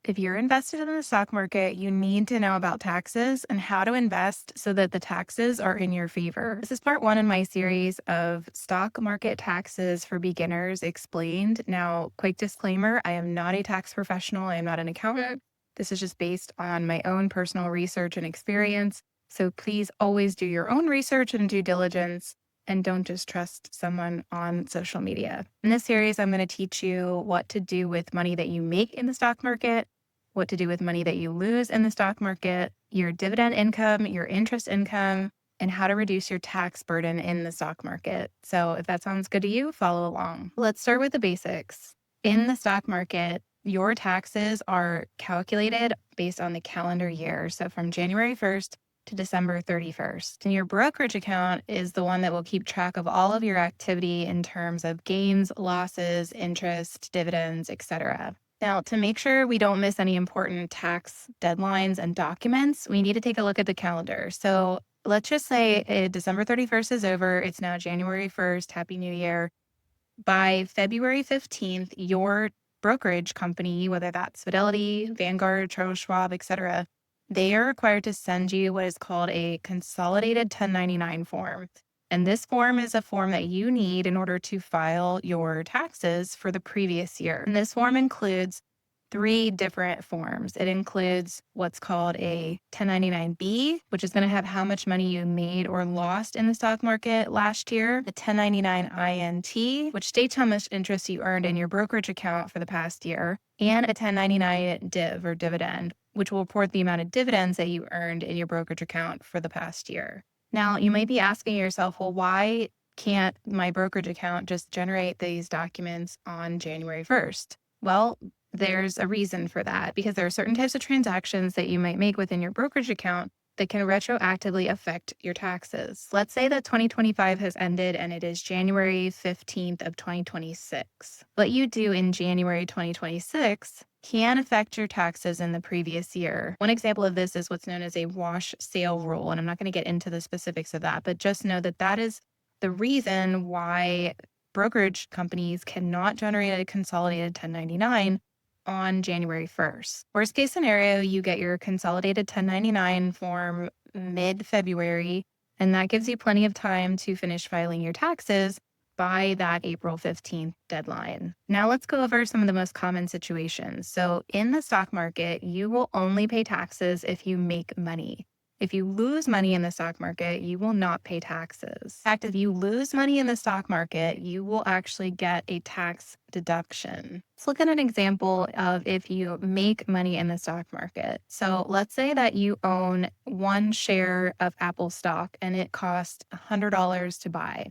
If you're invested in the stock market, you need to know about taxes and how to invest so that the taxes are in your favor. This is part one in my series of stock market taxes for beginners explained. Now, quick disclaimer, I am not a tax professional. I am not an accountant. This is just based on my own personal research and experience. So please always do your own research and due diligence and don't just trust someone on social media. In this series, I'm going to teach you what to do with money that you make in the stock market, what to do with money that you lose in the stock market, your dividend income, your interest income, and how to reduce your tax burden in the stock market. So if that sounds good to you, follow along. Let's start with the basics. In the stock market, your taxes are calculated based on the calendar year. So from January 1st to December 31st. And your brokerage account is the one that will keep track of all of your activity in terms of gains, losses, interest, dividends, etc. Now, to make sure we don't miss any important tax deadlines and documents, we need to take a look at the calendar. So let's just say December 31st is over. It's now January 1st. Happy New Year. By February 15th, your brokerage company, whether that's Fidelity, Vanguard, Charles Schwab, etc., they are required to send you what is called a consolidated 1099 form. And this form is a form that you need in order to file your taxes for the previous year. And this form includes three different forms. It includes what's called a 1099-B, which is going to have how much money you made or lost in the stock market last year, the 1099-INT, which states how much interest you earned in your brokerage account for the past year, and a 1099-DIV or dividend, which will report the amount of dividends that you earned in your brokerage account for the past year. Now, you might be asking yourself, well, why can't my brokerage account just generate these documents on January 1st? Well, there's a reason for that because there are certain types of transactions that you might make within your brokerage account that can retroactively affect your taxes. Let's say that 2025 has ended and it is January 15th of 2026. What you do in January 2026 can affect your taxes in the previous year. One example of this is what's known as a wash sale rule, and I'm not going to get into the specifics of that, but just know that that is the reason why brokerage companies cannot generate a consolidated 1099 on January 1st. Worst case scenario, you get your consolidated 1099 form mid-February, and that gives you plenty of time to finish filing your taxes by that April 15th deadline. Now let's go over some of the most common situations. So in the stock market, you will only pay taxes if you make money. If you lose money in the stock market, you will not pay taxes. In fact, if you lose money in the stock market, you will actually get a tax deduction. Let's look at an example of if you make money in the stock market. So let's say that you own one share of Apple stock and it costs $100 to buy.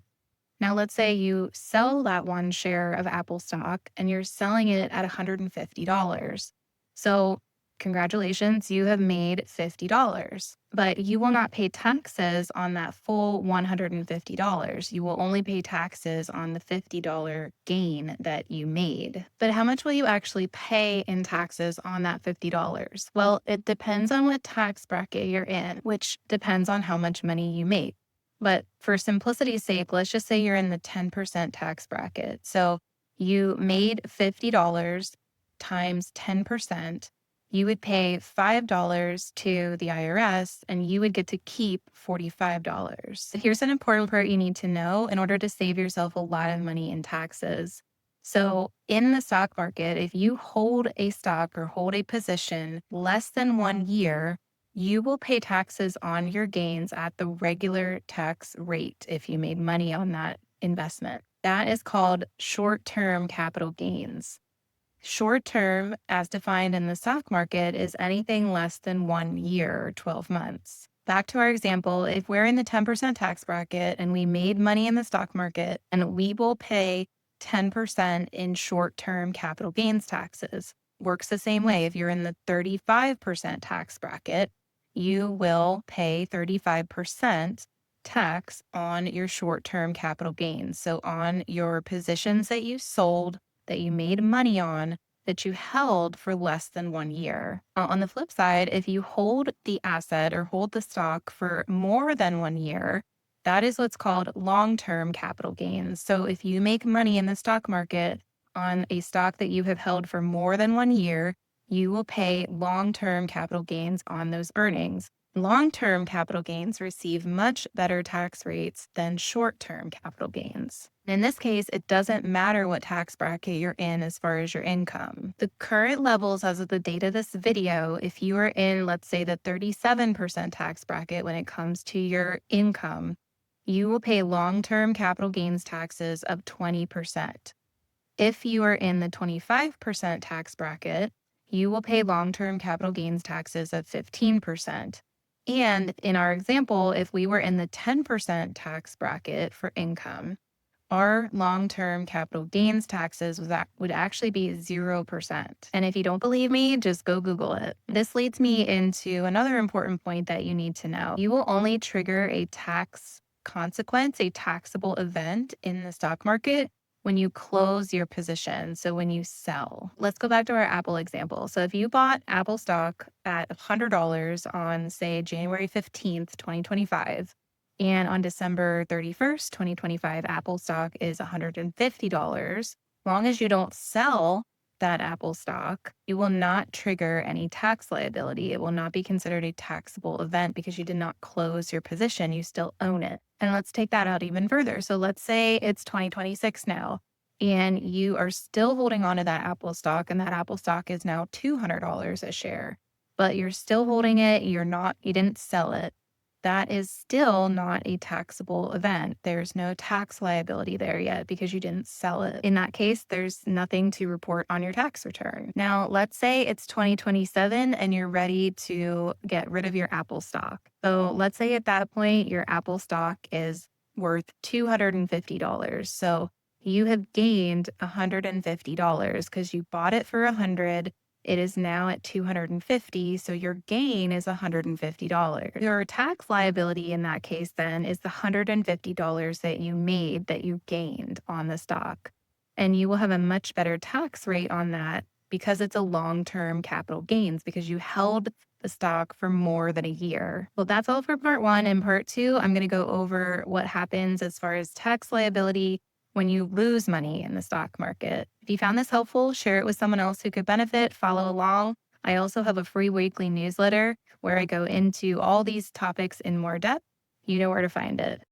Now, let's say you sell that one share of Apple stock and you're selling it at $150. So congratulations, you have made $50, but you will not pay taxes on that full $150. You will only pay taxes on the $50 gain that you made. But how much will you actually pay in taxes on that $50? Well, it depends on what tax bracket you're in, which depends on how much money you make. But for simplicity's sake, let's just say you're in the 10% tax bracket. So you made $50 times 10%. You would pay $5 to the IRS and you would get to keep $45. Here's an important part you need to know in order to save yourself a lot of money in taxes. So in the stock market, if you hold a stock or hold a position less than 1 year, you will pay taxes on your gains at the regular tax rate if you made money on that investment. That is called short-term capital gains. Short-term, as defined in the stock market, is anything less than 1 year, 12 months. Back to our example, if we're in the 10% tax bracket and we made money in the stock market, and we will pay 10% in short-term capital gains taxes. Works the same way. If you're in the 35% tax bracket, you will pay 35% tax on your short-term capital gains. So on your positions that you sold, that you made money on, that you held for less than 1 year. On the flip side, if you hold the asset or hold the stock for more than 1 year, that is what's called long-term capital gains. So if you make money in the stock market on a stock that you have held for more than 1 year, you will pay long-term capital gains on those earnings. Long-term capital gains receive much better tax rates than short-term capital gains. In this case, it doesn't matter what tax bracket you're in as far as your income. The current levels as of the date of this video, if you are in, let's say, the 37% tax bracket when it comes to your income, you will pay long-term capital gains taxes of 20%. If you are in the 25% tax bracket, you will pay long-term capital gains taxes of 15%. And in our example, if we were in the 10% tax bracket for income, our long-term capital gains taxes would actually be 0%. And if you don't believe me, just go Google it. This leads me into another important point that you need to know. You will only trigger a tax consequence, a taxable event in the stock market when you close your position. So when you sell. Let's go back to our Apple example. So if you bought Apple stock at $100 on, say, January 15th, 2025, and on December 31st, 2025, Apple stock is $150. Long as you don't sell that Apple stock, you will not trigger any tax liability. It will not be considered a taxable event because you did not close your position. You still own it. And let's take that out even further. So let's say it's 2026 now, and you are still holding on to that Apple stock, and that Apple stock is now $200 a share, but you're still holding it. You didn't sell it. That is still not a taxable event. There's no tax liability there yet because you didn't sell it. In that case, there's nothing to report on your tax return. Now, let's say it's 2027 and you're ready to get rid of your Apple stock. So let's say at that point, your Apple stock is worth $250. So you have gained $150 because you bought it for $100. It is now at $250, so your gain is $150. Your tax liability in that case then is the $150 that you made, that you gained on the stock. And you will have a much better tax rate on that because it's a long-term capital gains, because you held the stock for more than a year. Well, that's all for part one. In part two, I'm going to go over what happens as far as tax liability when you lose money in the stock market. If you found this helpful, share it with someone else who could benefit, follow along. I also have a free weekly newsletter where I go into all these topics in more depth. You know where to find it.